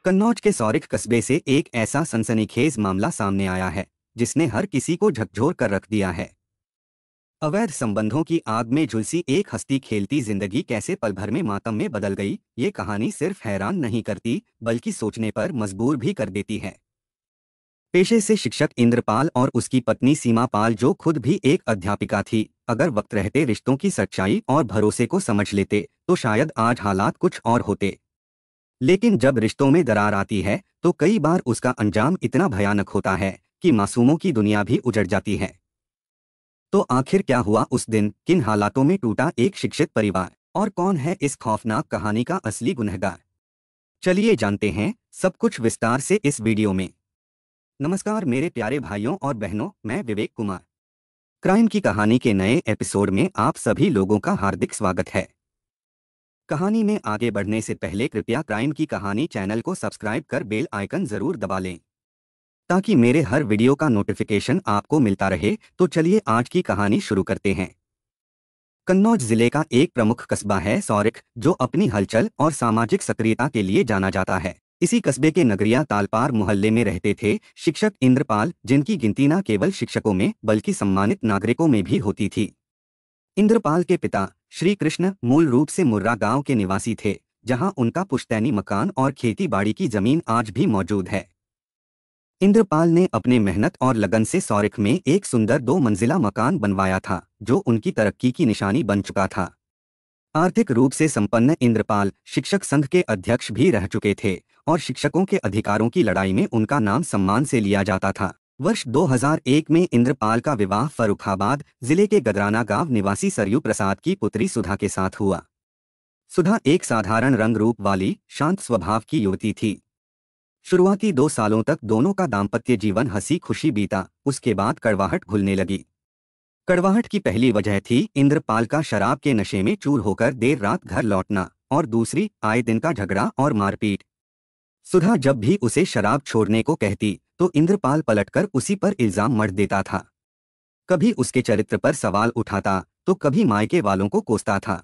कन्नौज के सौरिख कस्बे से एक ऐसा सनसनीखेज मामला सामने आया है जिसने हर किसी को झकझोर कर रख दिया है। अवैध संबंधों की आग में झुलसी एक हंसती खेलती जिंदगी कैसे पल भर में मातम में बदल गई, ये कहानी सिर्फ हैरान नहीं करती बल्कि सोचने पर मजबूर भी कर देती है। पेशे से शिक्षक इंद्रपाल और उसकी पत्नी सीमा पाल, जो खुद भी एक अध्यापिका थी, अगर वक्त रहते रिश्तों की सच्चाई और भरोसे को समझ लेते तो शायद आज हालात कुछ और होते। लेकिन जब रिश्तों में दरार आती है तो कई बार उसका अंजाम इतना भयानक होता है कि मासूमों की दुनिया भी उजड़ जाती है। तो आखिर क्या हुआ उस दिन, किन हालातों में टूटा एक शिक्षित परिवार, और कौन है इस खौफनाक कहानी का असली गुनहगार? चलिए जानते हैं सब कुछ विस्तार से इस वीडियो में। नमस्कार मेरे प्यारे भाइयों और बहनों, मैं विवेक कुमार। क्राइम की कहानी के नए एपिसोड में आप सभी लोगों का हार्दिक स्वागत है। कहानी में आगे बढ़ने से पहले कृपया क्राइम की कहानी चैनल को सब्सक्राइब कर बेल आइकन जरूर दबा लें ताकि मेरे हर वीडियो का नोटिफिकेशन आपको मिलता रहे। तो चलिए आज की कहानी शुरू करते हैं। कन्नौज जिले का एक प्रमुख कस्बा है सौरिख, जो अपनी हलचल और सामाजिक सक्रियता के लिए जाना जाता है। इसी कस्बे के नगरिया तालपार मोहल्ले में रहते थे शिक्षक इंद्रपाल, जिनकी गिनती न केवल शिक्षकों में बल्कि सम्मानित नागरिकों में भी होती थी। इंद्रपाल के पिता श्री कृष्ण मूल रूप से मुर्रा गांव के निवासी थे, जहां उनका पुश्तैनी मकान और खेती बाड़ी की जमीन आज भी मौजूद है। इंद्रपाल ने अपने मेहनत और लगन से सौरिख में एक सुंदर 2 मंजिला मकान बनवाया था, जो उनकी तरक्की की निशानी बन चुका था। आर्थिक रूप से संपन्न इंद्रपाल शिक्षक संघ के अध्यक्ष भी रह चुके थे और शिक्षकों के अधिकारों की लड़ाई में उनका नाम सम्मान से लिया जाता था। वर्ष 2001 में इंद्रपाल का विवाह फर्रुखाबाद जिले के गदराना गांव निवासी सरयू प्रसाद की पुत्री सुधा के साथ हुआ। सुधा एक साधारण रंग रूप वाली शांत स्वभाव की युवती थी। शुरुआती 2 सालों तक दोनों का दाम्पत्य जीवन हंसी खुशी बीता। उसके बाद कड़वाहट घुलने लगी। कड़वाहट की पहली वजह थी इंद्रपाल का शराब के नशे में चूर होकर देर रात घर लौटना, और दूसरी आए दिन का झगड़ा और मारपीट। सुधा जब भी उसे शराब छोड़ने को कहती तो इंद्रपाल पलटकर उसी पर इल्जाम मढ़ देता था। कभी उसके चरित्र पर सवाल उठाता तो कभी मायके वालों को कोसता था।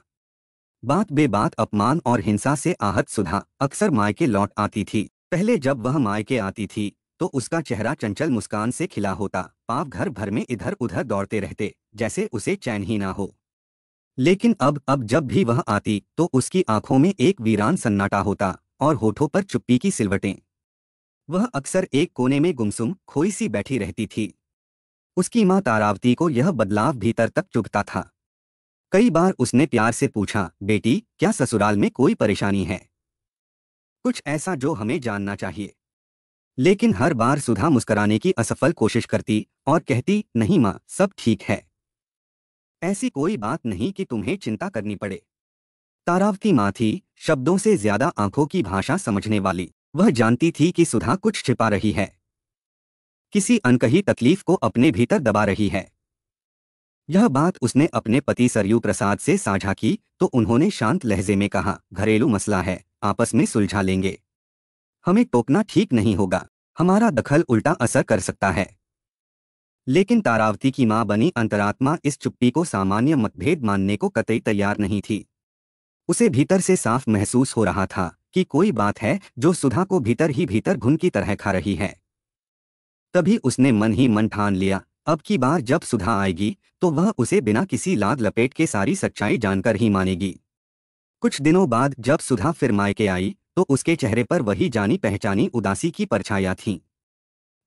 बात बेबात अपमान और हिंसा से आहत सुधा अक्सर मायके लौट आती थी। पहले जब वह मायके आती थी तो उसका चेहरा चंचल मुस्कान से खिला होता, पाँव घर भर में इधर उधर दौड़ते रहते जैसे उसे चैन ही ना हो। लेकिन अब जब भी वह आती तो उसकी आंखों में एक वीरान सन्नाटा होता और होठों पर चुप्पी की सिलवटें। वह अक्सर एक कोने में गुमसुम खोई सी बैठी रहती थी। उसकी माँ तारावती को यह बदलाव भीतर तक चुभता था। कई बार उसने प्यार से पूछा, बेटी क्या ससुराल में कोई परेशानी है, कुछ ऐसा जो हमें जानना चाहिए। लेकिन हर बार सुधा मुस्कुराने की असफल कोशिश करती और कहती, नहीं माँ, सब ठीक है, ऐसी कोई बात नहीं कि तुम्हें चिंता करनी पड़े। तारावती माँ थी, शब्दों से ज्यादा आंखों की भाषा समझने वाली। वह जानती थी कि सुधा कुछ छिपा रही है, किसी अनकही तकलीफ को अपने भीतर दबा रही है। यह बात उसने अपने पति सरयू प्रसाद से साझा की तो उन्होंने शांत लहजे में कहा, घरेलू मसला है, आपस में सुलझा लेंगे, हमें टोकना ठीक नहीं होगा, हमारा दखल उल्टा असर कर सकता है। लेकिन तारावती की मां बनी अंतरात्मा इस चुप्पी को सामान्य मतभेद मानने को कतई तैयार नहीं थी। उसे भीतर से साफ महसूस हो रहा था कि कोई बात है जो सुधा को भीतर ही भीतर घुन की तरह खा रही है। तभी उसने मन ही मन ठान लिया, अब की बार जब सुधा आएगी तो वह उसे बिना किसी लाद लपेट के सारी सच्चाई जानकर ही मानेगी। कुछ दिनों बाद जब सुधा फिर मायके आई तो उसके चेहरे पर वही जानी पहचानी उदासी की परछाइयां थीं,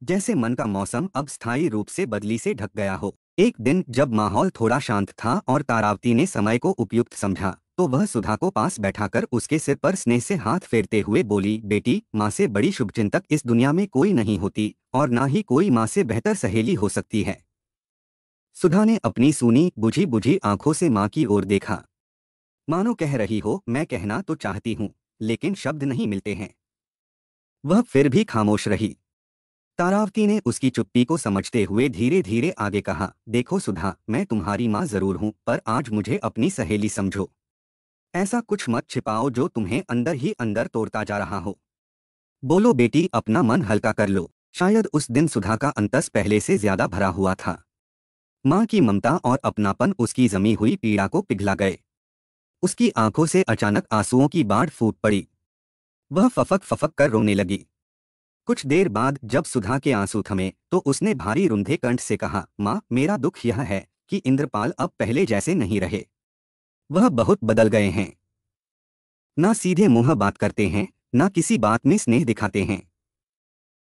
जैसे मन का मौसम अब स्थायी रूप से बदली से ढक गया हो। एक दिन जब माहौल थोड़ा शांत था और तारावती ने समय को उपयुक्त समझा तो वह सुधा को पास बैठाकर उसके सिर पर स्नेह से हाथ फेरते हुए बोली, बेटी माँ से बड़ी शुभचिंतक इस दुनिया में कोई नहीं होती और ना ही कोई माँ से बेहतर सहेली हो सकती है। सुधा ने अपनी सूनी बुझी बुझी आंखों से माँ की ओर देखा, मानो कह रही हो, मैं कहना तो चाहती हूँ लेकिन शब्द नहीं मिलते हैं। वह फिर भी खामोश रही। तारावती ने उसकी चुप्पी को समझते हुए धीरे धीरे आगे कहा, देखो सुधा, मैं तुम्हारी माँ जरूर हूँ पर आज मुझे अपनी सहेली समझो। ऐसा कुछ मत छिपाओ जो तुम्हें अंदर ही अंदर तोड़ता जा रहा हो। बोलो बेटी, अपना मन हल्का कर लो। शायद उस दिन सुधा का अंतस पहले से ज्यादा भरा हुआ था। माँ की ममता और अपनापन उसकी जमी हुई पीड़ा को पिघला गए। उसकी आंखों से अचानक आंसुओं की बाढ़ फूट पड़ी। वह फफक फफक कर रोने लगी। कुछ देर बाद जब सुधा के आंसू थमे तो उसने भारी रुंधे कंठ से कहा, माँ, मेरा दुख यह है कि इंद्रपाल अब पहले जैसे नहीं रहे। वह बहुत बदल गए हैं। ना सीधे मुंह बात करते हैं, ना किसी बात में स्नेह दिखाते हैं।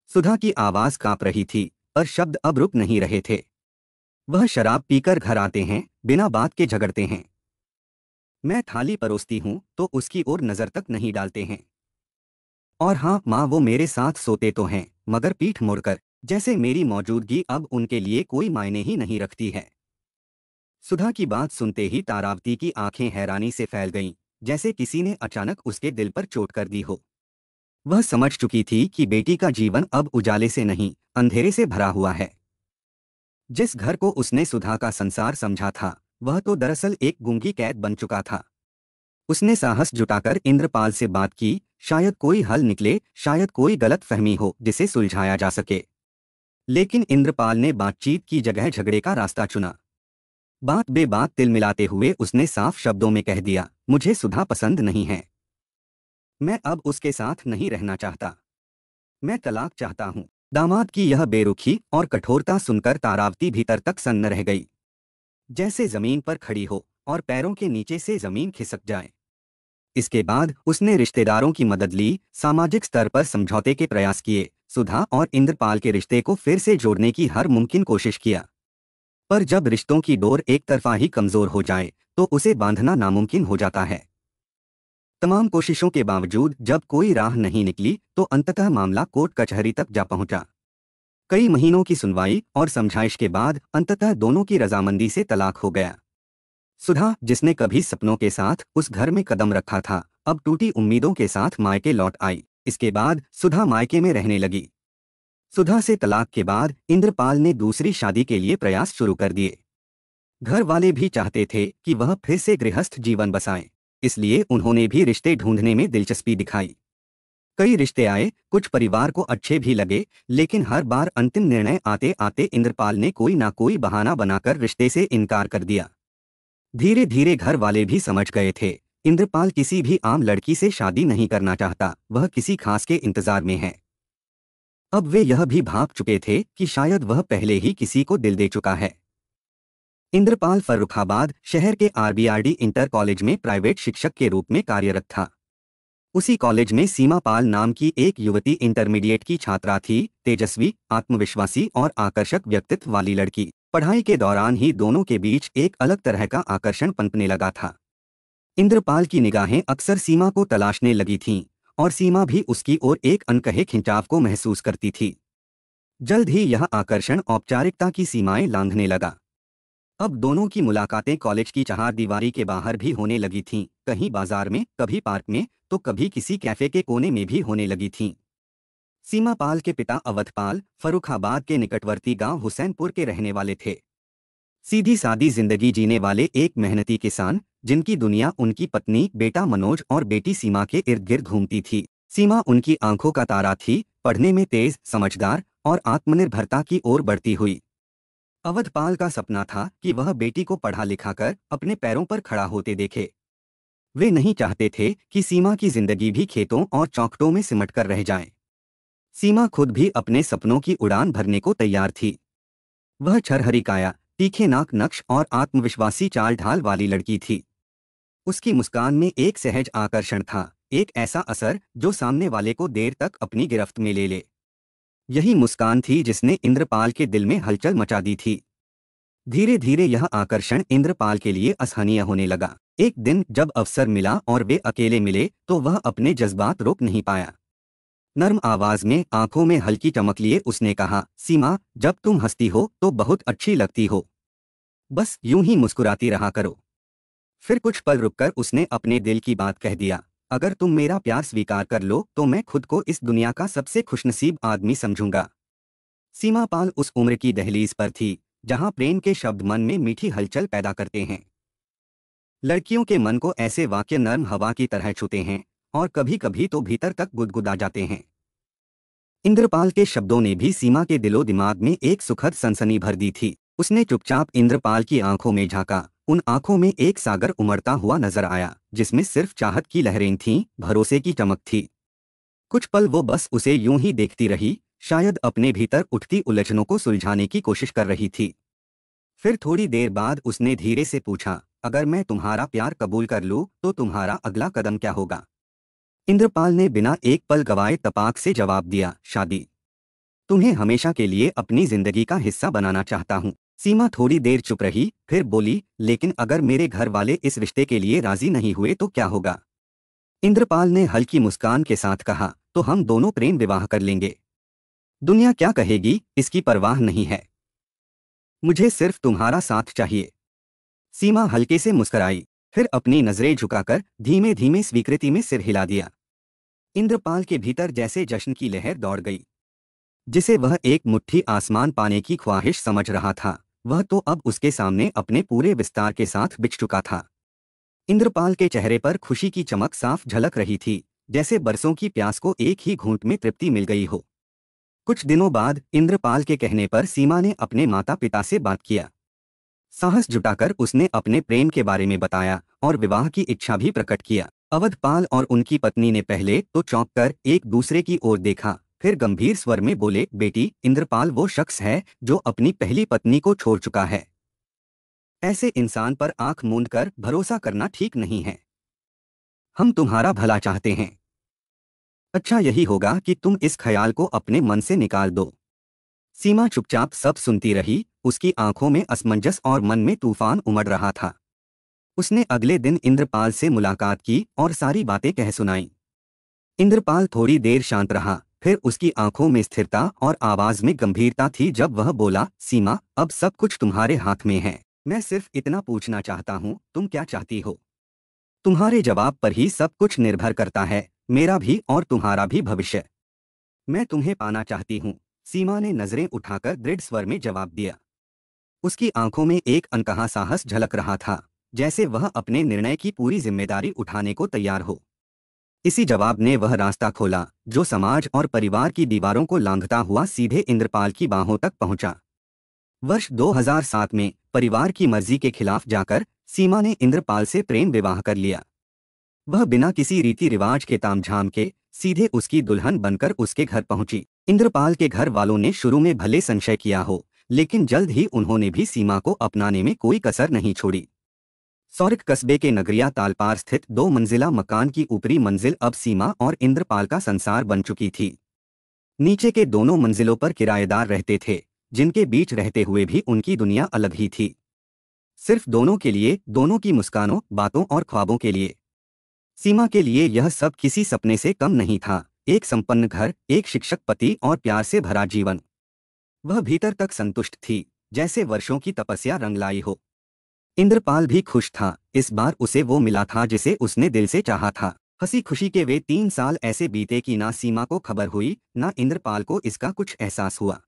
सुधा की आवाज कांप रही थी, पर शब्द अब रुक नहीं रहे थे। वह शराब पीकर घर आते हैं, बिना बात के झगड़ते हैं। मैं थाली परोसती हूं तो उसकी ओर नजर तक नहीं डालते हैं। और हाँ माँ, वो मेरे साथ सोते तो हैं, मगर पीठ मोड़कर, जैसे मेरी मौजूदगी अब उनके लिए कोई मायने ही नहीं रखती है। सुधा की बात सुनते ही तारावती की आंखें हैरानी से फैल गईं, जैसे किसी ने अचानक उसके दिल पर चोट कर दी हो। वह समझ चुकी थी कि बेटी का जीवन अब उजाले से नहीं, अंधेरे से भरा हुआ है। जिस घर को उसने सुधा का संसार समझा था, वह तो दरअसल एक गूंगी कैद बन चुका था। उसने साहस जुटाकर इंद्रपाल से बात की, शायद कोई हल निकले, शायद कोई गलत फहमी हो जिसे सुलझाया जा सके। लेकिन इंद्रपाल ने बातचीत की जगह झगड़े का रास्ता चुना। बात बेबात तिल मिलाते हुए उसने साफ शब्दों में कह दिया, मुझे सुधा पसंद नहीं है। मैं अब उसके साथ नहीं रहना चाहता। मैं तलाक चाहता हूँ। दामाद की यह बेरुखी और कठोरता सुनकर तारावती भीतर तक सन्न रह गई, जैसे जमीन पर खड़ी हो और पैरों के नीचे से जमीन खिसक जाए। इसके बाद उसने रिश्तेदारों की मदद ली, सामाजिक स्तर पर समझौते के प्रयास किए, सुधा और इंद्रपाल के रिश्ते को फिर से जोड़ने की हर मुमकिन कोशिश किया। पर जब रिश्तों की डोर एक तरफा ही कमजोर हो जाए तो उसे बांधना नामुमकिन हो जाता है। तमाम कोशिशों के बावजूद जब कोई राह नहीं निकली तो अंततः मामला कोर्ट कचहरी तक जा पहुंचा। कई महीनों की सुनवाई और समझाइश के बाद अंततः दोनों की रजामंदी से तलाक हो गया। सुधा, जिसने कभी सपनों के साथ उस घर में कदम रखा था, अब टूटी उम्मीदों के साथ मायके लौट आई। इसके बाद सुधा मायके में रहने लगी। सुधा से तलाक के बाद इंद्रपाल ने दूसरी शादी के लिए प्रयास शुरू कर दिए। घर वाले भी चाहते थे कि वह फिर से गृहस्थ जीवन बसाएं, इसलिए उन्होंने भी रिश्ते ढूंढने में दिलचस्पी दिखाई। कई रिश्ते आए, कुछ परिवार को अच्छे भी लगे, लेकिन हर बार अंतिम निर्णय आते आते इंद्रपाल ने कोई ना कोई बहाना बनाकर रिश्ते से इनकार कर दिया। धीरे धीरे घर वाले भी समझ गए थे, इंद्रपाल किसी भी आम लड़की से शादी नहीं करना चाहता, वह किसी खास के इंतजार में है। अब वे यह भी भाप चुके थे कि शायद वह पहले ही किसी को दिल दे चुका है। इंद्रपाल फर्रुखाबाद शहर के आरबीआरडी इंटर कॉलेज में प्राइवेट शिक्षक के रूप में कार्यरत था। उसी कॉलेज में सीमा पाल नाम की एक युवती इंटरमीडिएट की छात्रा थी, तेजस्वी, आत्मविश्वासी और आकर्षक व्यक्तित्व वाली लड़की। पढ़ाई के दौरान ही दोनों के बीच एक अलग तरह का आकर्षण पनपने लगा था। इंद्रपाल की निगाहें अक्सर सीमा को तलाशने लगी थीं, और सीमा भी उसकी ओर एक अनकहे खिंचाव को महसूस करती थी। जल्द ही यह आकर्षण औपचारिकता की सीमाएं लांघने लगा। अब दोनों की मुलाकातें कॉलेज की चहारदीवारी के बाहर भी होने लगी थीं, कहीं बाजार में, कभी पार्क में, तो कभी किसी कैफे के कोने में भी होने लगी थीं। सीमा पाल के पिता अवधपाल फर्रुखाबाद के निकटवर्ती गांव हुसैनपुर के रहने वाले थे। सीधी सादी जिंदगी जीने वाले एक मेहनती किसान, जिनकी दुनिया उनकी पत्नी, बेटा मनोज और बेटी सीमा के इर्द गिर्द घूमती थी। सीमा उनकी आंखों का तारा थी, पढ़ने में तेज, समझदार और आत्मनिर्भरता की ओर बढ़ती हुई। अवधपाल का सपना था कि वह बेटी को पढ़ा लिखाकर अपने पैरों पर खड़ा होते देखे। वे नहीं चाहते थे कि सीमा की जिंदगी भी खेतों और चौखटों में सिमट कर रह जाए। सीमा खुद भी अपने सपनों की उड़ान भरने को तैयार थी। वह छरहरी काया, तीखे नाक नक्श और आत्मविश्वासी चाल ढाल वाली लड़की थी। उसकी मुस्कान में एक सहज आकर्षण था, एक ऐसा असर जो सामने वाले को देर तक अपनी गिरफ्त में ले ले। यही मुस्कान थी जिसने इंद्रपाल के दिल में हलचल मचा दी थी। धीरे धीरे यह आकर्षण इंद्रपाल के लिए असहनीय होने लगा। एक दिन जब अवसर मिला और वे अकेले मिले तो वह अपने जज्बात रोक नहीं पाया। नर्म आवाज में, आंखों में हल्की चमक लिए उसने कहा, सीमा, जब तुम हंसती हो तो बहुत अच्छी लगती हो। बस यूं ही मुस्कुराती रहा करो। फिर कुछ पल रुककर उसने अपने दिल की बात कह दिया, अगर तुम मेरा प्यार स्वीकार कर लो तो मैं खुद को इस दुनिया का सबसे खुशनसीब आदमी समझूंगा। सीमा पाल उस उम्र की दहलीज पर थी जहां प्रेम के शब्द मन में मीठी हलचल पैदा करते हैं। लड़कियों के मन को ऐसे वाक्य नर्म हवा की तरह छूते हैं और कभी कभी तो भीतर तक गुदगुदा जाते हैं। इंद्रपाल के शब्दों ने भी सीमा के दिलो दिमाग में एक सुखद सनसनी भर दी थी। उसने चुपचाप इंद्रपाल की आंखों में झांका। उन आंखों में एक सागर उमड़ता हुआ नजर आया, जिसमें सिर्फ चाहत की लहरें थीं, भरोसे की चमक थी। कुछ पल वो बस उसे यूं ही देखती रही, शायद अपने भीतर उठती उलझनों को सुलझाने की कोशिश कर रही थी। फिर थोड़ी देर बाद उसने धीरे से पूछा, अगर मैं तुम्हारा प्यार कबूल कर लूं तो तुम्हारा अगला कदम क्या होगा? इंद्रपाल ने बिना एक पल गवाए तपाक से जवाब दिया, शादी। तुम्हें हमेशा के लिए अपनी जिंदगी का हिस्सा बनाना चाहता हूँ। सीमा थोड़ी देर चुप रही, फिर बोली, लेकिन अगर मेरे घर वाले इस रिश्ते के लिए राजी नहीं हुए तो क्या होगा? इंद्रपाल ने हल्की मुस्कान के साथ कहा, तो हम दोनों प्रेम विवाह कर लेंगे। दुनिया क्या कहेगी इसकी परवाह नहीं है। मुझे सिर्फ तुम्हारा साथ चाहिए। सीमा हल्के से मुस्कराई, फिर अपनी नजरें झुकाकर धीमे धीमे स्वीकृति में सिर हिला दिया। इंद्रपाल के भीतर जैसे जश्न की लहर दौड़ गई। जिसे वह एक मुट्ठी आसमान पाने की ख्वाहिश समझ रहा था, वह तो अब उसके सामने अपने पूरे विस्तार के साथ बिछ चुका था। इंद्रपाल के चेहरे पर खुशी की चमक साफ झलक रही थी, जैसे बरसों की प्यास को एक ही घूंट में तृप्ति मिल गई हो। कुछ दिनों बाद इंद्रपाल के कहने पर सीमा ने अपने माता पिता से बात किया। साहस जुटाकर उसने अपने प्रेम के बारे में बताया और विवाह की इच्छा भी प्रकट किया। अवधपाल और उनकी पत्नी ने पहले तो चौंक कर एक दूसरे की ओर देखा, फिर गंभीर स्वर में बोले, बेटी, इंद्रपाल वो शख्स है जो अपनी पहली पत्नी को छोड़ चुका है। ऐसे इंसान पर आंख मूंद कर भरोसा करना ठीक नहीं है। हम तुम्हारा भला चाहते हैं। अच्छा यही होगा कि तुम इस ख्याल को अपने मन से निकाल दो। सीमा चुपचाप सब सुनती रही, उसकी आंखों में असमंजस और मन में तूफान उमड़ रहा था। उसने अगले दिन इंद्रपाल से मुलाकात की और सारी बातें कह सुनाई। इंद्रपाल थोड़ी देर शांत रहा, फिर उसकी आंखों में स्थिरता और आवाज में गंभीरता थी जब वह बोला, सीमा, अब सब कुछ तुम्हारे हाथ में है। मैं सिर्फ इतना पूछना चाहता हूँ, तुम क्या चाहती हो? तुम्हारे जवाब पर ही सब कुछ निर्भर करता है, मेरा भी और तुम्हारा भी भविष्य। मैं तुम्हें पाना चाहती हूँ। सीमा ने नजरें उठाकर दृढ़ स्वर में जवाब दिया। उसकी आंखों में एक अनकहा साहस झलक रहा था, जैसे वह अपने निर्णय की पूरी जिम्मेदारी उठाने को तैयार हो। इसी जवाब ने वह रास्ता खोला जो समाज और परिवार की दीवारों को लांघता हुआ सीधे इंद्रपाल की बाहों तक पहुंचा। वर्ष 2007 में परिवार की मर्जी के खिलाफ जाकर सीमा ने इंद्रपाल से प्रेम विवाह कर लिया। वह बिना किसी रीति रिवाज के तामझाम के सीधे उसकी दुल्हन बनकर उसके घर पहुंची। इंद्रपाल के घर वालों ने शुरू में भले संशय किया हो, लेकिन जल्द ही उन्होंने भी सीमा को अपनाने में कोई कसर नहीं छोड़ी। सौरिक कस्बे के नगरिया तालपार स्थित 2 मंजिला मकान की ऊपरी मंजिल अब सीमा और इंद्रपाल का संसार बन चुकी थी। नीचे के दोनों मंजिलों पर किराएदार रहते थे, जिनके बीच रहते हुए भी उनकी दुनिया अलग ही थी। सिर्फ दोनों के लिए, दोनों की मुस्कानों, बातों और ख्वाबों के लिए। सीमा के लिए यह सब किसी सपने से कम नहीं था। एक संपन्न घर, एक शिक्षक पति और प्यार से भरा जीवन। वह भीतर तक संतुष्ट थी, जैसे वर्षों की तपस्या रंग लाई हो। इंद्रपाल भी खुश था, इस बार उसे वो मिला था जिसे उसने दिल से चाहा था। हंसी खुशी के वे 3 साल ऐसे बीते कि ना सीमा को खबर हुई, ना इंद्रपाल को इसका कुछ एहसास हुआ।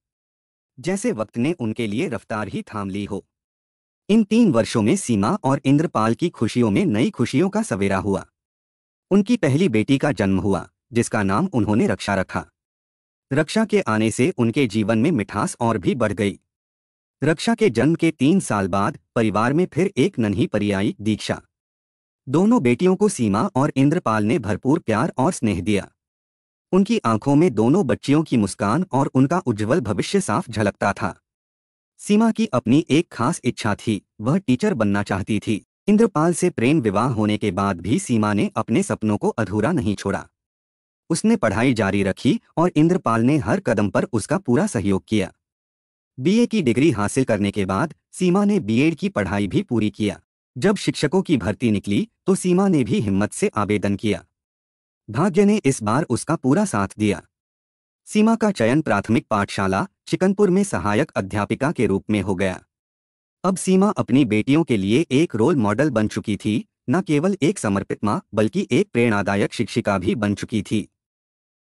जैसे वक्त ने उनके लिए रफ्तार ही थाम ली हो। इन 3 वर्षों में सीमा और इंद्रपाल की खुशियों में नई खुशियों का सवेरा हुआ। उनकी पहली बेटी का जन्म हुआ, जिसका नाम उन्होंने रक्षा रखा। रक्षा के आने से उनके जीवन में मिठास और भी बढ़ गई। रक्षा के जन्म के 3 साल बाद परिवार में फिर एक नन्ही परी आई, दीक्षा। दोनों बेटियों को सीमा और इंद्रपाल ने भरपूर प्यार और स्नेह दिया। उनकी आंखों में दोनों बच्चियों की मुस्कान और उनका उज्जवल भविष्य साफ झलकता था। सीमा की अपनी एक खास इच्छा थी, वह टीचर बनना चाहती थी। इंद्रपाल से प्रेम विवाह होने के बाद भी सीमा ने अपने सपनों को अधूरा नहीं छोड़ा। उसने पढ़ाई जारी रखी और इंद्रपाल ने हर कदम पर उसका पूरा सहयोग किया। बीए की डिग्री हासिल करने के बाद सीमा ने बीएड की पढ़ाई भी पूरी किया। जब शिक्षकों की भर्ती निकली तो सीमा ने भी हिम्मत से आवेदन किया। भाग्य ने इस बार उसका पूरा साथ दिया। सीमा का चयन प्राथमिक पाठशाला चिकनपुर में सहायक अध्यापिका के रूप में हो गया। अब सीमा अपनी बेटियों के लिए एक रोल मॉडल बन चुकी थी, न केवल एक समर्पित माँ बल्कि एक प्रेरणादायक शिक्षिका भी बन चुकी थी।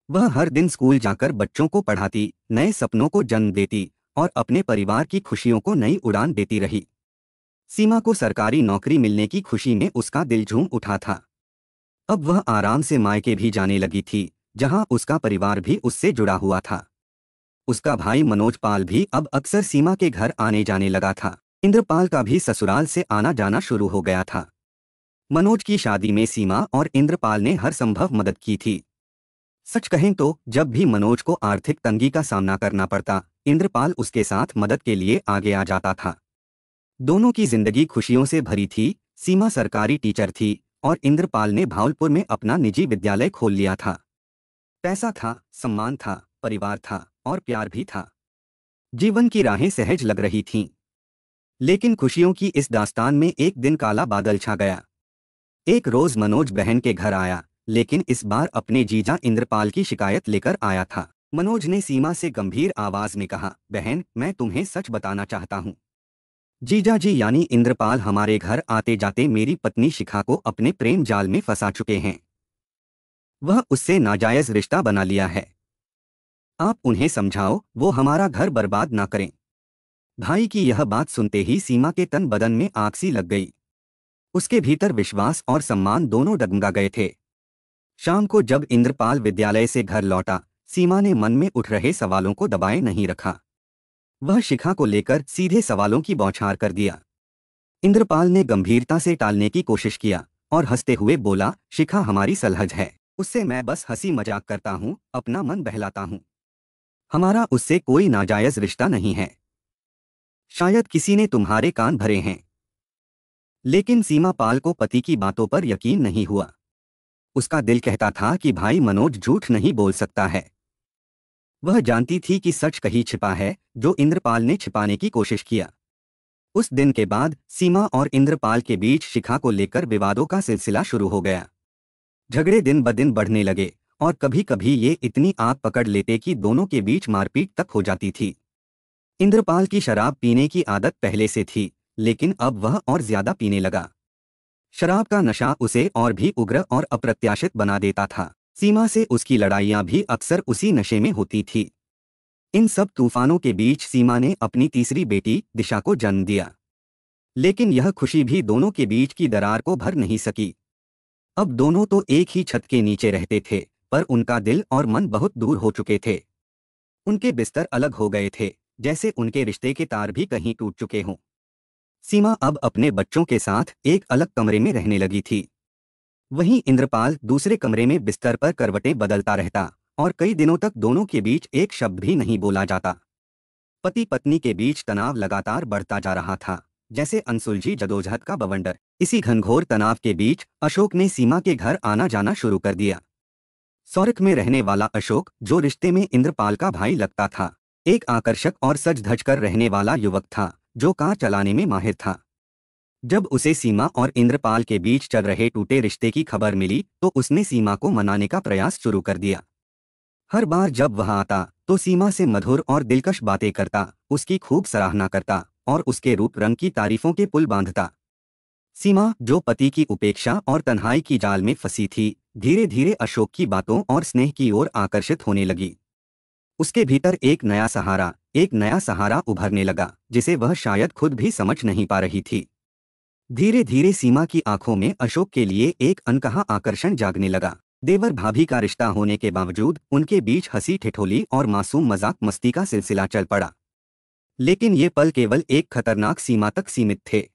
वह हर दिन स्कूल जाकर बच्चों को पढ़ाती, नए सपनों को जन्म देती और अपने परिवार की खुशियों को नई उड़ान देती रही। सीमा को सरकारी नौकरी मिलने की खुशी में उसका दिल झूम उठा था। अब वह आराम से मायके भी जाने लगी थी, जहां उसका परिवार भी उससे जुड़ा हुआ था। उसका भाई मनोज पाल भी अब अक्सर सीमा के घर आने जाने लगा था। इंद्रपाल का भी ससुराल से आना जाना शुरू हो गया था। मनोज की शादी में सीमा और इंद्रपाल ने हर संभव मदद की थी। सच कहें तो जब भी मनोज को आर्थिक तंगी का सामना करना पड़ता, इंद्रपाल उसके साथ मदद के लिए आगे आ जाता था। दोनों की जिंदगी खुशियों से भरी थी। सीमा सरकारी टीचर थी और इंद्रपाल ने भावलपुर में अपना निजी विद्यालय खोल लिया था। पैसा था, सम्मान था, परिवार था और प्यार भी था। जीवन की राहें सहज लग रही थीं। लेकिन खुशियों की इस दास्तान में एक दिन काला बादल छा गया। एक रोज मनोज बहन के घर आया, लेकिन इस बार अपने जीजा इंद्रपाल की शिकायत लेकर आया था। मनोज ने सीमा से गंभीर आवाज में कहा, बहन, मैं तुम्हें सच बताना चाहता हूँ। जीजा जी यानी इंद्रपाल हमारे घर आते जाते मेरी पत्नी शिखा को अपने प्रेम जाल में फंसा चुके हैं। वह उससे नाजायज रिश्ता बना लिया है। आप उन्हें समझाओ, वो हमारा घर बर्बाद ना करें। भाई की यह बात सुनते ही सीमा के तन बदन में आग सी लग गई। उसके भीतर विश्वास और सम्मान दोनों डगमगा गए थे। शाम को जब इंद्रपाल विद्यालय से घर लौटा, सीमा ने मन में उठ रहे सवालों को दबाए नहीं रखा। वह शिखा को लेकर सीधे सवालों की बौछार कर दिया। इंद्रपाल ने गंभीरता से टालने की कोशिश किया और हंसते हुए बोला, शिखा हमारी सलहज है, उससे मैं बस हंसी मजाक करता हूँ, अपना मन बहलाता हूँ। हमारा उससे कोई नाजायज रिश्ता नहीं है। शायद किसी ने तुम्हारे कान भरे हैं। लेकिन सीमा पाल को पति की बातों पर यकीन नहीं हुआ। उसका दिल कहता था कि भाई मनोज झूठ नहीं बोल सकता है। वह जानती थी कि सच कहीं छिपा है, जो इंद्रपाल ने छिपाने की कोशिश किया। उस दिन के बाद सीमा और इंद्रपाल के बीच शिखा को लेकर विवादों का सिलसिला शुरू हो गया। झगड़े दिन ब दिन बढ़ने लगे और कभी कभी ये इतनी आग पकड़ लेते कि दोनों के बीच मारपीट तक हो जाती थी। इंद्रपाल की शराब पीने की आदत पहले से थी, लेकिन अब वह और ज्यादा पीने लगा। शराब का नशा उसे और भी उग्र और अप्रत्याशित बना देता था। सीमा से उसकी लड़ाइयां भी अक्सर उसी नशे में होती थी। इन सब तूफानों के बीच सीमा ने अपनी तीसरी बेटी दिशा को जन्म दिया। लेकिन यह खुशी भी दोनों के बीच की दरार को भर नहीं सकी। अब दोनों तो एक ही छत के नीचे रहते थे, पर उनका दिल और मन बहुत दूर हो चुके थे। उनके बिस्तर अलग हो गए थे, जैसे उनके रिश्ते के तार भी कहीं टूट चुके हों। सीमा अब अपने बच्चों के साथ एक अलग कमरे में रहने लगी थी। वहीं इंद्रपाल दूसरे कमरे में बिस्तर पर करवटें बदलता रहता और कई दिनों तक दोनों के बीच एक शब्द भी नहीं बोला जाता। पति पत्नी के बीच तनाव लगातार बढ़ता जा रहा था, जैसे अनसुलझी जदोजहद का बवंडर। इसी घनघोर तनाव के बीच अशोक ने सीमा के घर आना जाना शुरू कर दिया। सौरख में रहने वाला अशोक, जो रिश्ते में इंद्रपाल का भाई लगता था, एक आकर्षक और सज धज कर रहने वाला युवक था, जो कार चलाने में माहिर था। जब उसे सीमा और इंद्रपाल के बीच चल रहे टूटे रिश्ते की खबर मिली, तो उसने सीमा को मनाने का प्रयास शुरू कर दिया। हर बार जब वह आता, तो सीमा से मधुर और दिलकश बातें करता, उसकी खूब सराहना करता और उसके रूप रंग की तारीफों के पुल बांधता। सीमा, जो पति की उपेक्षा और तन्हाई की जाल में फंसी थी, धीरे धीरे अशोक की बातों और स्नेह की ओर आकर्षित होने लगी। उसके भीतर एक नया सहारा उभरने लगा, जिसे वह शायद खुद भी समझ नहीं पा रही थी। धीरे धीरे सीमा की आंखों में अशोक के लिए एक अनकहा आकर्षण जागने लगा। देवर भाभी का रिश्ता होने के बावजूद उनके बीच हंसी ठिठोली और मासूम मजाक मस्ती का सिलसिला चल पड़ा। लेकिन ये पल केवल एक खतरनाक सीमा तक सीमित थे।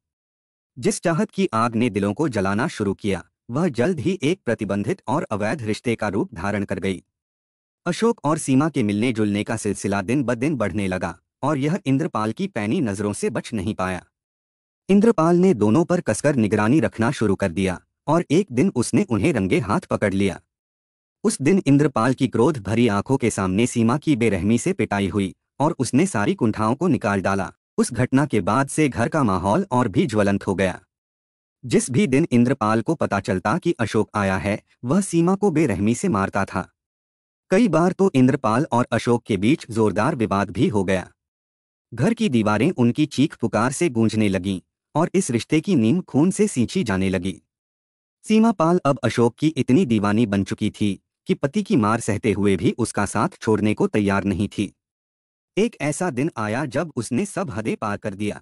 जिस चाहत की आग ने दिलों को जलाना शुरू किया, वह जल्द ही एक प्रतिबंधित और अवैध रिश्ते का रूप धारण कर गई। अशोक और सीमा के मिलने जुलने का सिलसिला दिन ब दिन बढ़ने लगा और यह इंद्रपाल की पैनी नजरों से बच नहीं पाया। इंद्रपाल ने दोनों पर कसकर निगरानी रखना शुरू कर दिया और एक दिन उसने उन्हें रंगे हाथ पकड़ लिया। उस दिन इंद्रपाल की क्रोध भरी आंखों के सामने सीमा की बेरहमी से पिटाई हुई और उसने सारी कुंठाओं को निकाल डाला। उस घटना के बाद से घर का माहौल और भी ज्वलंत हो गया। जिस भी दिन इंद्रपाल को पता चलता कि अशोक आया है, वह सीमा को बेरहमी से मारता था। कई बार तो इंद्रपाल और अशोक के बीच जोरदार विवाद भी हो गया। घर की दीवारें उनकी चीख पुकार से गूंजने लगीं और इस रिश्ते की नींव खून से सींची जाने लगी। सीमा पाल अब अशोक की इतनी दीवानी बन चुकी थी कि पति की मार सहते हुए भी उसका साथ छोड़ने को तैयार नहीं थी। एक ऐसा दिन आया जब उसने सब हदें पार कर दिया।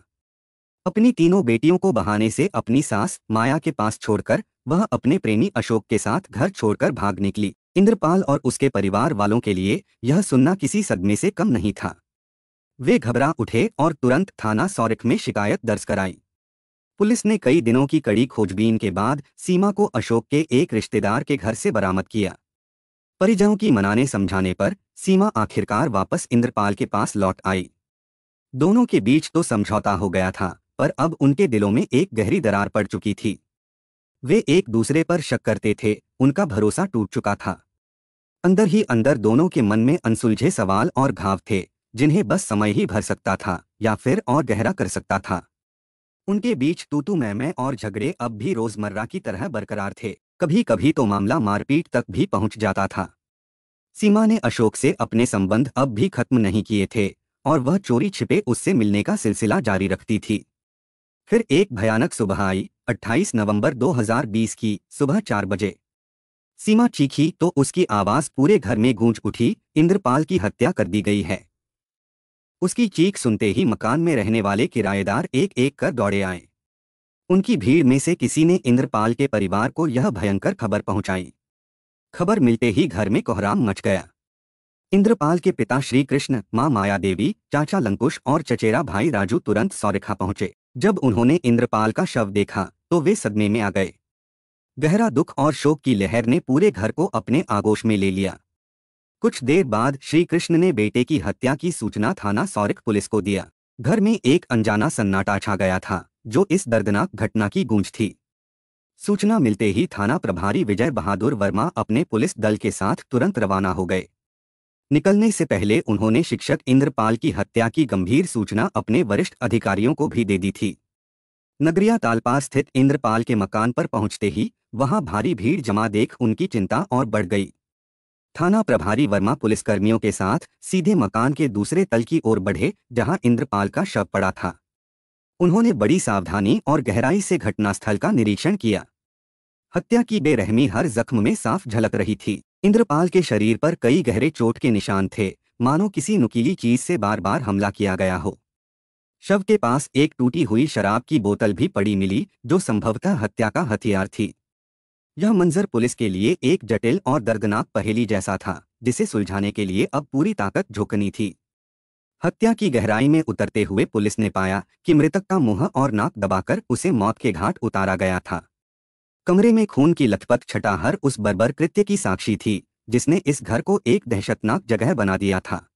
अपनी तीनों बेटियों को बहाने से अपनी सास माया के पास छोड़कर वह अपने प्रेमी अशोक के साथ घर छोड़कर भाग निकली। इंद्रपाल और उसके परिवार वालों के लिए यह सुनना किसी सदमे से कम नहीं था। वे घबरा उठे और तुरंत थाना सौरख में शिकायत दर्ज कराई। पुलिस ने कई दिनों की कड़ी खोजबीन के बाद सीमा को अशोक के एक रिश्तेदार के घर से बरामद किया। परिजनों की मनाने समझाने पर सीमा आखिरकार वापस इंद्रपाल के पास लौट आई। दोनों के बीच तो समझौता हो गया था, पर अब उनके दिलों में एक गहरी दरार पड़ चुकी थी। वे एक दूसरे पर शक करते थे, उनका भरोसा टूट चुका था। अंदर ही अंदर दोनों के मन में अनसुलझे सवाल और घाव थे, जिन्हें बस समय ही भर सकता था या फिर और गहरा कर सकता था। उनके बीच तू मैं और झगड़े अब भी रोजमर्रा की तरह बरकरार थे। कभी कभी तो मामला मारपीट तक भी पहुंच जाता था। सीमा ने अशोक से अपने संबंध अब भी खत्म नहीं किए थे और वह चोरी छिपे उससे मिलने का सिलसिला जारी रखती थी। फिर एक भयानक सुबह आई, 28 नवंबर 2020 की सुबह 4 बजे। सीमा चीखी तो उसकी आवाज पूरे घर में गूंज उठी, इंद्रपाल की हत्या कर दी गई है। उसकी चीख सुनते ही मकान में रहने वाले किराएदार एक एक कर दौड़े आए। उनकी भीड़ में से किसी ने इंद्रपाल के परिवार को यह भयंकर खबर पहुंचाई। खबर मिलते ही घर में कोहराम मच गया। इंद्रपाल के पिता श्री कृष्ण, मां माया देवी, चाचा लंकुश और चचेरा भाई राजू तुरंत सौरेखा पहुंचे। जब उन्होंने इंद्रपाल का शव देखा तो वे सदमे में आ गए। गहरा दुख और शोक की लहर ने पूरे घर को अपने आगोश में ले लिया। कुछ देर बाद श्री कृष्ण ने बेटे की हत्या की सूचना थाना सौरिख पुलिस को दिया। घर में एक अनजाना सन्नाटा छा गया था, जो इस दर्दनाक घटना की गूंज थी। सूचना मिलते ही थाना प्रभारी विजय बहादुर वर्मा अपने पुलिस दल के साथ तुरंत रवाना हो गए। निकलने से पहले उन्होंने शिक्षक इंद्रपाल की हत्या की गंभीर सूचना अपने वरिष्ठ अधिकारियों को भी दे दी थी। नगरिया तालपार स्थित इंद्रपाल के मकान पर पहुंचते ही वहां भारी भीड़ जमा देख उनकी चिंता और बढ़ गई। थाना प्रभारी वर्मा पुलिसकर्मियों के साथ सीधे मकान के दूसरे तल की ओर बढ़े, जहां इंद्रपाल का शव पड़ा था। उन्होंने बड़ी सावधानी और गहराई से घटनास्थल का निरीक्षण किया। हत्या की बेरहमी हर जख्म में साफ झलक रही थी। इंद्रपाल के शरीर पर कई गहरे चोट के निशान थे, मानो किसी नुकीली चीज से बार बार हमला किया गया हो। शव के पास एक टूटी हुई शराब की बोतल भी पड़ी मिली, जो संभवतः हत्या का हथियार थी। यह मंजर पुलिस के लिए एक जटिल और दर्दनाक पहेली जैसा था, जिसे सुलझाने के लिए अब पूरी ताकत झोंकनी थी। हत्या की गहराई में उतरते हुए पुलिस ने पाया कि मृतक का मुंह और नाक दबाकर उसे मौत के घाट उतारा गया था। कमरे में खून की लथपथ छटा हर उस बर्बर कृत्य की साक्षी थी, जिसने इस घर को एक दहशतनाक जगह बना दिया था।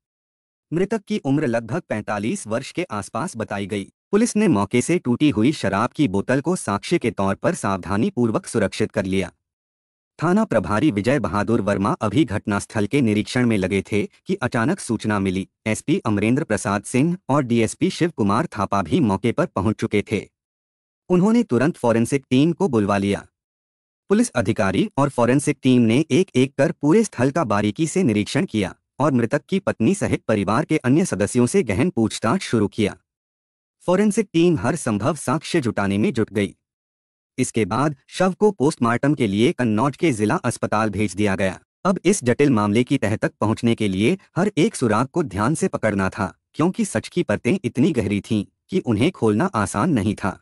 मृतक की उम्र लगभग 45 वर्ष के आसपास बताई गई। पुलिस ने मौके से टूटी हुई शराब की बोतल को साक्ष्य के तौर पर सावधानी पूर्वक सुरक्षित कर लिया। थाना प्रभारी विजय बहादुर वर्मा अभी घटनास्थल के निरीक्षण में लगे थे कि अचानक सूचना मिली। एसपी अमरेंद्र प्रसाद सिंह और डीएसपी शिव कुमार थापा भी मौके पर पहुंच चुके थे। उन्होंने तुरंत फॉरेंसिक टीम को बुलवा लिया। पुलिस अधिकारी और फॉरेंसिक टीम ने एक एक कर पूरे स्थल का बारीकी से निरीक्षण किया और मृतक की पत्नी सहित परिवार के अन्य सदस्यों से गहन पूछताछ शुरू किया। फॉरेंसिक टीम हर संभव साक्ष्य जुटाने में जुट गई। इसके बाद शव को पोस्टमार्टम के लिए कन्नौज के जिला अस्पताल भेज दिया गया। अब इस जटिल मामले की तह तक पहुंचने के लिए हर एक सुराग को ध्यान से पकड़ना था, क्योंकि सच की परतें इतनी गहरी थीं कि उन्हें खोलना आसान नहीं था।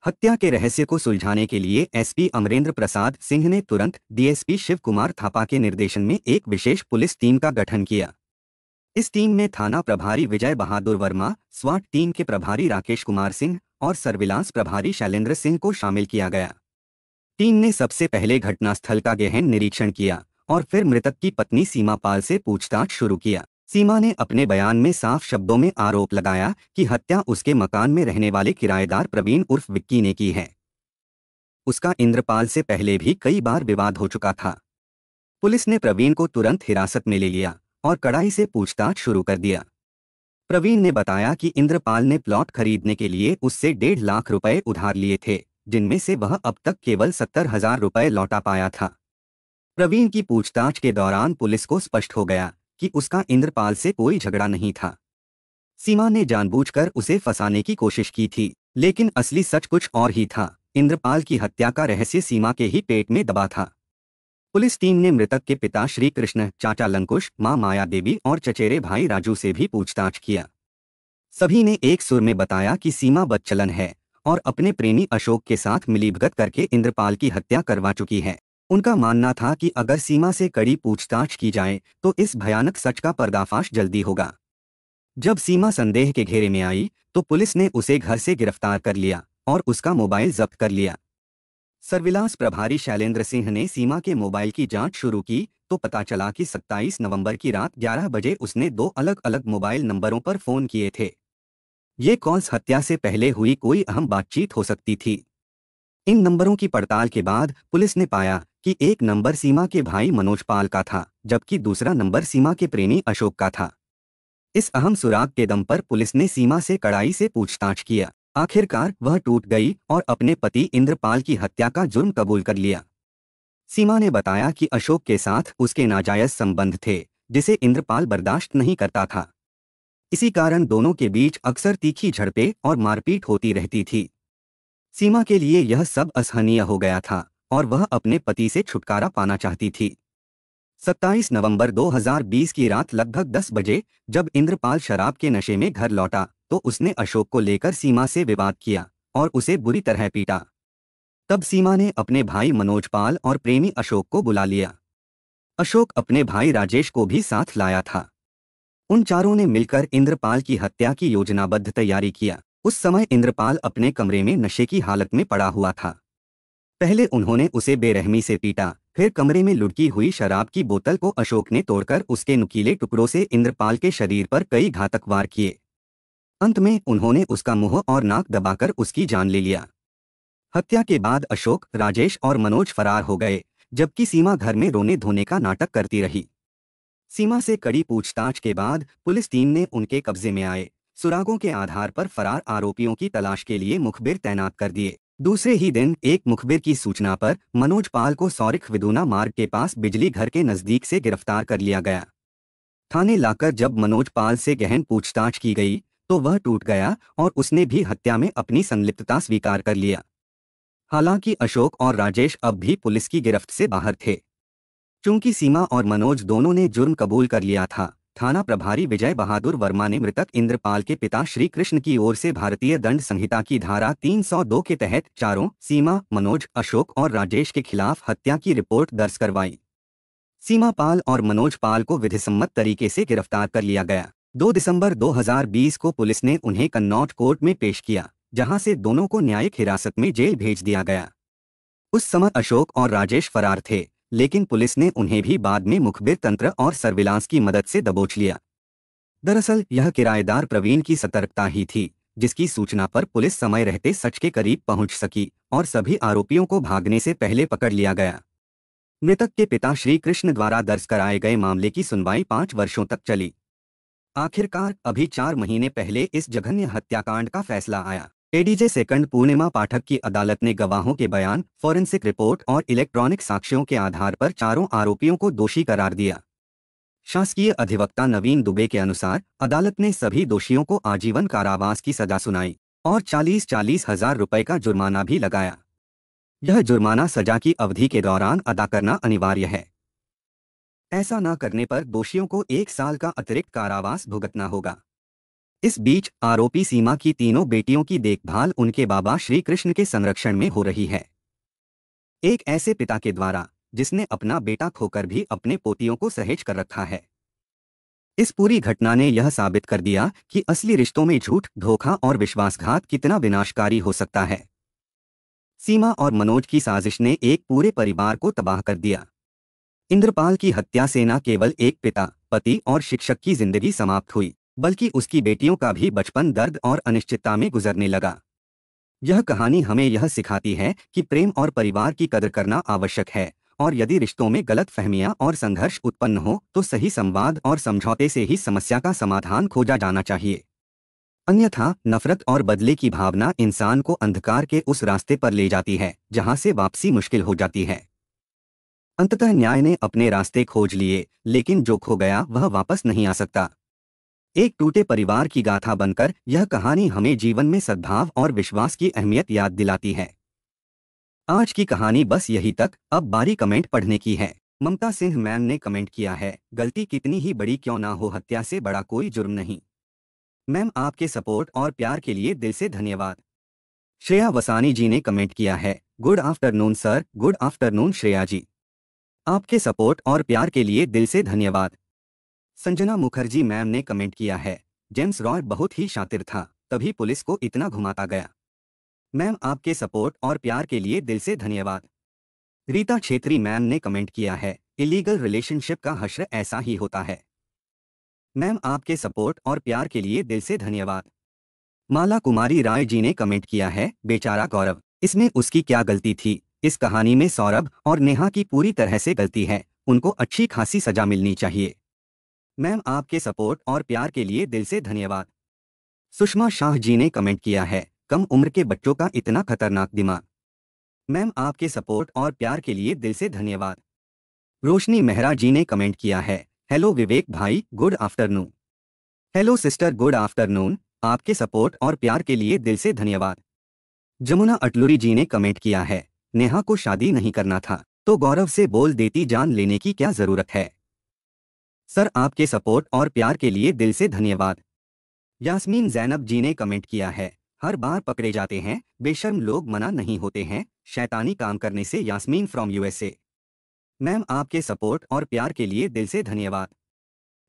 हत्या के रहस्य को सुलझाने के लिए एसपी अमरेंद्र प्रसाद सिंह ने तुरंत डीएसपी शिव कुमार थापा के निर्देशन में एक विशेष पुलिस टीम का गठन किया। इस टीम में थाना प्रभारी विजय बहादुर वर्मा, स्वाट टीम के प्रभारी राकेश कुमार सिंह और सर्विलांस प्रभारी शैलेंद्र सिंह को शामिल किया गया। टीम ने सबसे पहले घटनास्थल का गहन निरीक्षण किया और फिर मृतक की पत्नी सीमा पाल से पूछताछ शुरू किया। सीमा ने अपने बयान में साफ शब्दों में आरोप लगाया कि हत्या उसके मकान में रहने वाले किराएदार प्रवीण उर्फ विक्की ने की है। उसका इंद्रपाल से पहले भी कई बार विवाद हो चुका था। पुलिस ने प्रवीण को तुरंत हिरासत में ले लिया और कड़ाई से पूछताछ शुरू कर दिया। प्रवीण ने बताया कि इंद्रपाल ने प्लॉट खरीदने के लिए उससे 1.5 लाख रुपए उधार लिए थे, जिनमें से वह अब तक केवल 70,000 रुपए लौटा पाया था। प्रवीण की पूछताछ के दौरान पुलिस को स्पष्ट हो गया कि उसका इंद्रपाल से कोई झगड़ा नहीं था। सीमा ने जानबूझकर उसे फंसाने की कोशिश की थी, लेकिन असली सच कुछ और ही था। इंद्रपाल की हत्या का रहस्य सीमा के ही पेट में दबा था। पुलिस टीम ने मृतक के पिता श्री कृष्ण, चाचा लंकुश, मां माया देवी और चचेरे भाई राजू से भी पूछताछ किया। सभी ने एक सुर में बताया कि सीमा बदचलन है और अपने प्रेमी अशोक के साथ मिलीभगत करके इंद्रपाल की हत्या करवा चुकी है। उनका मानना था कि अगर सीमा से कड़ी पूछताछ की जाए तो इस भयानक सच का पर्दाफाश जल्दी होगा। जब सीमा संदेह के घेरे में आई तो पुलिस ने उसे घर से गिरफ्तार कर लिया और उसका मोबाइल जब्त कर लिया। सर्विलांस प्रभारी शैलेंद्र सिंह ने सीमा के मोबाइल की जांच शुरू की तो पता चला कि 27 नवंबर की रात 11 बजे उसने 2 अलग अलग मोबाइल नंबरों पर फोन किए थे। ये कॉल्स हत्या से पहले हुई कोई अहम बातचीत हो सकती थी। इन नंबरों की पड़ताल के बाद पुलिस ने पाया कि एक नंबर सीमा के भाई मनोज पाल का था, जबकि दूसरा नंबर सीमा के प्रेमी अशोक का था। इस अहम सुराग के दम पर पुलिस ने सीमा से कड़ाई से पूछताछ किया। आखिरकार वह टूट गई और अपने पति इंद्रपाल की हत्या का जुर्म कबूल कर लिया। सीमा ने बताया कि अशोक के साथ उसके नाजायज संबंध थे, जिसे इंद्रपाल बर्दाश्त नहीं करता था। इसी कारण दोनों के बीच अक्सर तीखी झड़पें और मारपीट होती रहती थी। सीमा के लिए यह सब असहनीय हो गया था और वह अपने पति से छुटकारा पाना चाहती थी। 27 नवंबर 2020 की रात लगभग 10 बजे जब इंद्रपाल शराब के नशे में घर लौटा तो उसने अशोक को लेकर सीमा से विवाद किया और उसे बुरी तरह पीटा। तब सीमा ने अपने भाई मनोज पाल और प्रेमी अशोक को बुला लिया। अशोक अपने भाई राजेश को भी साथ लाया था। उन चारों ने मिलकर इंद्रपाल की हत्या की योजनाबद्ध तैयारी किया। उस समय इंद्रपाल अपने कमरे में नशे की हालत में पड़ा हुआ था। पहले उन्होंने उसे बेरहमी से पीटा, फिर कमरे में लुढ़की हुई शराब की बोतल को अशोक ने तोड़कर उसके नुकीले टुकड़ों से इंद्रपाल के शरीर पर कई घातक वार किए। अंत में उन्होंने उसका मुंह और नाक दबाकर उसकी जान ले लिया। हत्या के बाद अशोक, राजेश और मनोज फरार हो गए, जबकि सीमा घर में रोने धोने का नाटक करती रही। सीमा से कड़ी पूछताछ के बाद पुलिस टीम ने उनके कब्जे में आए सुरागों के आधार पर फरार आरोपियों की तलाश के लिए मुखबिर तैनात कर दिए। दूसरे ही दिन एक मुखबिर की सूचना पर मनोज पाल को सौरिख विदुना मार्ग के पास बिजली घर के नजदीक से गिरफ्तार कर लिया गया। थाने लाकर जब मनोज पाल से गहन पूछताछ की गई तो वह टूट गया और उसने भी हत्या में अपनी संलिप्तता स्वीकार कर लिया। हालांकि अशोक और राजेश अब भी पुलिस की गिरफ्त से बाहर थे। चूंकि सीमा और मनोज दोनों ने जुर्म कबूल कर लिया था, थाना प्रभारी विजय बहादुर वर्मा ने मृतक इंद्रपाल के पिता श्री कृष्ण की ओर से भारतीय दंड संहिता की धारा 302 के तहत चारों सीमा, मनोज, अशोक और राजेश के खिलाफ हत्या की रिपोर्ट दर्ज करवाई। सीमा पाल और मनोज पाल को विधिसम्मत तरीके से गिरफ्तार कर लिया गया। 2 दिसंबर 2020 को पुलिस ने उन्हें कन्नौज कोर्ट में पेश किया, जहां से दोनों को न्यायिक हिरासत में जेल भेज दिया गया। उस समय अशोक और राजेश फरार थे, लेकिन पुलिस ने उन्हें भी बाद में मुखबिर तंत्र और सर्विलांस की मदद से दबोच लिया। दरअसल यह किराएदार प्रवीण की सतर्कता ही थी, जिसकी सूचना पर पुलिस समय रहते सच के करीब पहुंच सकी और सभी आरोपियों को भागने से पहले पकड़ लिया गया। मृतक के पिता श्री कृष्ण द्वारा दर्ज कराए गए मामले की सुनवाई 5 वर्षों तक चली। आखिरकार अभी 4 महीने पहले इस जघन्य हत्याकांड का फैसला आया। एडीजे सेकंड पूर्णिमा पाठक की अदालत ने गवाहों के बयान, फॉरेंसिक रिपोर्ट और इलेक्ट्रॉनिक साक्ष्यों के आधार पर चारों आरोपियों को दोषी करार दिया। शासकीय अधिवक्ता नवीन दुबे के अनुसार अदालत ने सभी दोषियों को आजीवन कारावास की सजा सुनाई और 40-40 हजार रुपए का जुर्माना भी लगाया। यह जुर्माना सजा की अवधि के दौरान अदा करना अनिवार्य है। ऐसा न करने पर दोषियों को 1 साल का अतिरिक्त कारावास भुगतना होगा। इस बीच आरोपी सीमा की तीनों बेटियों की देखभाल उनके बाबा श्री कृष्ण के संरक्षण में हो रही है। एक ऐसे पिता के द्वारा जिसने अपना बेटा खोकर भी अपने पोतियों को सहेज कर रखा है। इस पूरी घटना ने यह साबित कर दिया कि असली रिश्तों में झूठ, धोखा और विश्वासघात कितना विनाशकारी हो सकता है। सीमा और मनोज की साजिश ने एक पूरे परिवार को तबाह कर दिया। इंद्रपाल की हत्या से न केवल एक पिता, पति और शिक्षक की जिंदगी समाप्त हुई, बल्कि उसकी बेटियों का भी बचपन दर्द और अनिश्चितता में गुजरने लगा। यह कहानी हमें यह सिखाती है कि प्रेम और परिवार की कदर करना आवश्यक है और यदि रिश्तों में गलतफहमियां और संघर्ष उत्पन्न हो तो सही संवाद और समझौते से ही समस्या का समाधान खोजा जाना चाहिए। अन्यथा नफरत और बदले की भावना इंसान को अंधकार के उस रास्ते पर ले जाती है जहां से वापसी मुश्किल हो जाती है। अंततः न्याय ने अपने रास्ते खोज लिए, लेकिन जो खो गया वह वापस नहीं आ सकता। एक टूटे परिवार की गाथा बनकर यह कहानी हमें जीवन में सद्भाव और विश्वास की अहमियत याद दिलाती है। आज की कहानी बस यही तक। अब बारी कमेंट पढ़ने की है। ममता सिंह मैम ने कमेंट किया है, गलती कितनी ही बड़ी क्यों ना हो, हत्या से बड़ा कोई जुर्म नहीं। मैम आपके सपोर्ट और प्यार के लिए दिल से धन्यवाद। श्रेया वसानी जी ने कमेंट किया है, good afternoon sir. Good afternoon Shreya ji, आपके सपोर्ट और प्यार के लिए दिल से धन्यवाद। संजना मुखर्जी मैम ने कमेंट किया है, जेम्स रॉय बहुत ही शातिर था, तभी पुलिस को इतना घुमाता गया। मैम आपके सपोर्ट और प्यार के लिए दिल से धन्यवाद। रीता छेत्री मैम ने कमेंट किया है, इलीगल रिलेशनशिप का हश्र ऐसा ही होता है। मैम आपके सपोर्ट और प्यार के लिए दिल से धन्यवाद। माला कुमारी राय जी ने कमेंट किया है, बेचारा गौरव, इसमें उसकी क्या गलती थी। इस कहानी में सौरभ और नेहा की पूरी तरह से गलती है, उनको अच्छी खासी सजा मिलनी चाहिए। मैम आपके सपोर्ट और प्यार के लिए दिल से धन्यवाद। सुषमा शाह जी ने कमेंट किया है, कम उम्र के बच्चों का इतना खतरनाक दिमाग। मैम आपके सपोर्ट और प्यार के लिए दिल से धन्यवाद। रोशनी मेहरा जी ने कमेंट किया है, हेलो विवेक भाई, good afternoon. Hello sister, good afternoon. आपके सपोर्ट और प्यार के लिए दिल से धन्यवाद। जमुना अटलुरी जी ने कमेंट किया है, नेहा को शादी नहीं करना था तो गौरव से बोल देती, जान लेने की क्या जरूरत है। सर आपके सपोर्ट और प्यार के लिए दिल से धन्यवाद। यास्मीन जैनब जी ने कमेंट किया है, हर बार पकड़े जाते हैं, बेशर्म लोग मना नहीं होते हैं शैतानी काम करने से। Yasmeen from USA. मैम आपके सपोर्ट और प्यार के लिए दिल से धन्यवाद।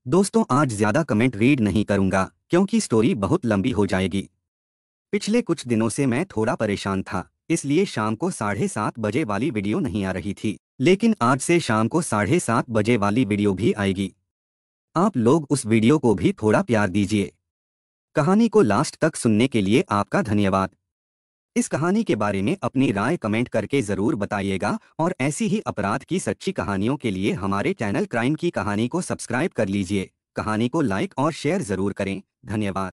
दोस्तों आज ज्यादा कमेंट रीड नहीं करूंगा क्योंकि स्टोरी बहुत लंबी हो जाएगी। पिछले कुछ दिनों से मैं थोड़ा परेशान था, इसलिए शाम को 7:30 बजे वाली वीडियो नहीं आ रही थी, लेकिन आज से शाम को 7:30 बजे वाली वीडियो भी आएगी। आप लोग उस वीडियो को भी थोड़ा प्यार दीजिए। कहानी को लास्ट तक सुनने के लिए आपका धन्यवाद। इस कहानी के बारे में अपनी राय कमेंट करके ज़रूर बताइएगा और ऐसी ही अपराध की सच्ची कहानियों के लिए हमारे चैनल क्राइम की कहानी को सब्सक्राइब कर लीजिए। कहानी को लाइक और शेयर ज़रूर करें। धन्यवाद।